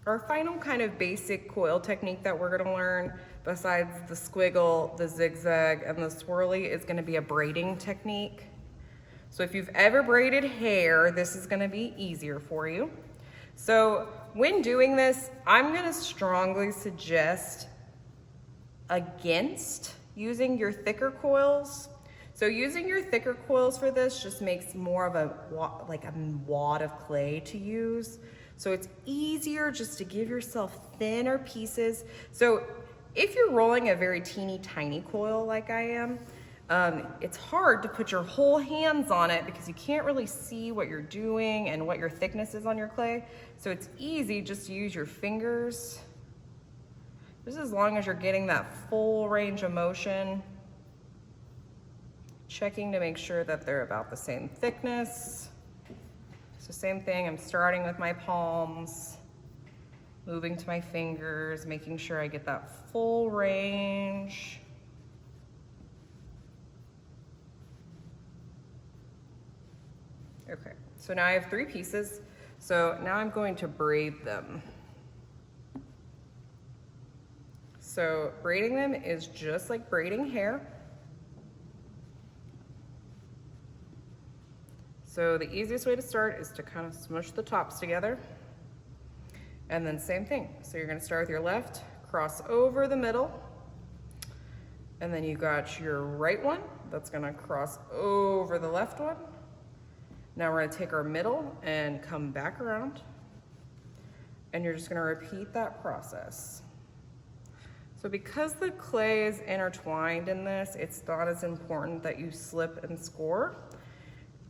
Our final kind of basic coil technique that we're gonna learn, besides the squiggle, the zigzag, and the swirly, is gonna be a braiding technique. So if you've ever braided hair, this is gonna be easier for you. So when doing this, I'm gonna strongly suggest against using your thicker coils. So using your thicker coils for this just makes more of a wad of clay to use. So it's easier just to give yourself thinner pieces. So if you're rolling a very teeny tiny coil like I am, it's hard to put your whole hands on it because you can't really see what you're doing and what your thickness is on your clay. So it's easy just to use your fingers, just as long as you're getting that full range of motion, checking to make sure that they're about the same thickness. So same thing, I'm starting with my palms, moving to my fingers, making sure I get that full range. Okay, so now I have 3 pieces. So now I'm going to braid them. So braiding them is just like braiding hair. So the easiest way to start is to kind of smush the tops together. And then same thing. So you're gonna start with your left, cross over the middle, and then you got your right one that's gonna cross over the left one. Now we're gonna take our middle and come back around, and you're just gonna repeat that process. So because the clay is intertwined in this, it's not as important that you slip and score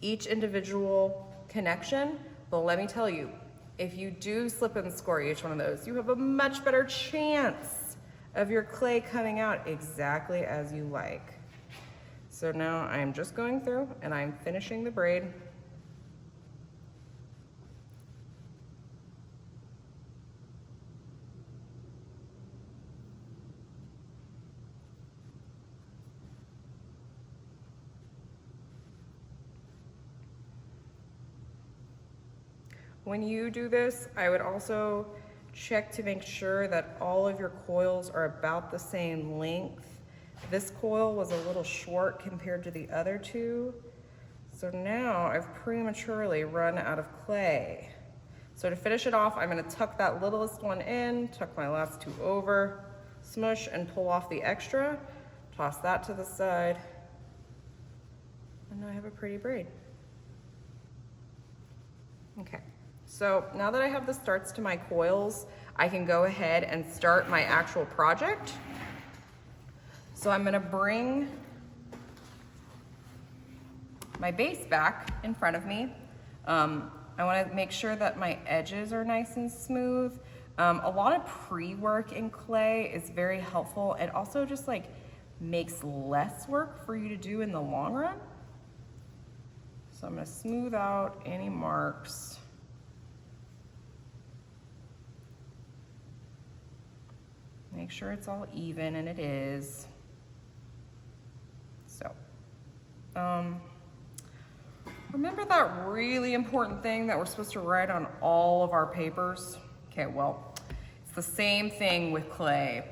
each individual connection, but let me tell you, if you do slip and score each one of those, you have a much better chance of your clay coming out exactly as you like. So now I'm just going through and I'm finishing the braid. When you do this, I would also check to make sure that all of your coils are about the same length. This coil was a little short compared to the other 2. So now I've prematurely run out of clay. So to finish it off, I'm gonna tuck that littlest one in, tuck my last 2 over, smush and pull off the extra, toss that to the side, and now I have a pretty braid. Okay. So now that I have the starts to my coils, I can go ahead and start my actual project. So I'm gonna bring my base back in front of me. I wanna make sure that my edges are nice and smooth. A lot of pre-work in clay is very helpful. It also just like makes less work for you to do in the long run. So I'm gonna smooth out any marks. Make sure it's all even, and it is. So, remember that really important thing that we're supposed to write on all of our papers? Okay, well, it's the same thing with clay.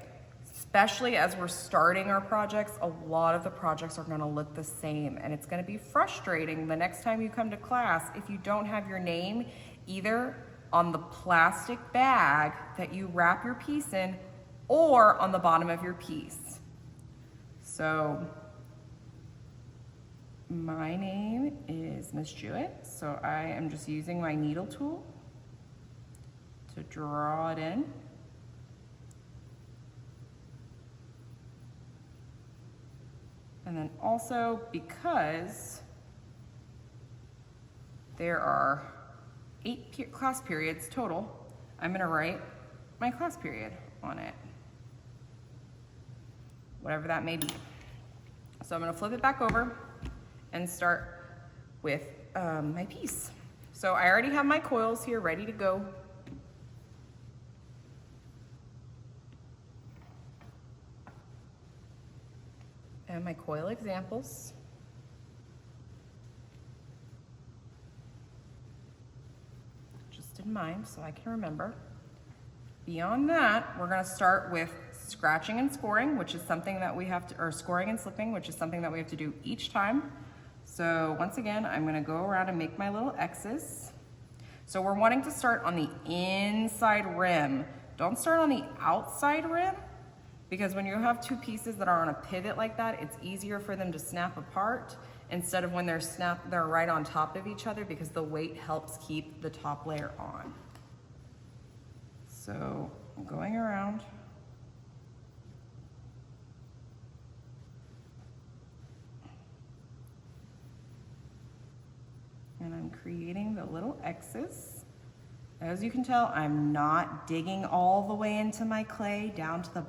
Especially as we're starting our projects, a lot of the projects are gonna look the same, and it's gonna be frustrating the next time you come to class if you don't have your name either on the plastic bag that you wrap your piece in or on the bottom of your piece. So my name is Miss Jewett, so I am just using my needle tool to draw it in. And then also, because there are 8 class periods total, I'm gonna write my class period on it, whatever that may be. So I'm gonna flip it back over and start with my piece. So I already have my coils here ready to go. And my coil examples. Just in mind so I can remember. Beyond that, we're gonna start with scratching and scoring, which is something that we have to, or scoring and slipping, which is something that we have to do each time. So once again, I'm gonna go around and make my little X's. So we're wanting to start on the inside rim. Don't start on the outside rim, because when you have two pieces that are on a pivot like that, it's easier for them to snap apart instead of when they're right on top of each other, because the weight helps keep the top layer on. So I'm going around. And I'm creating the little X's. As you can tell, I'm not digging all the way into my clay down to the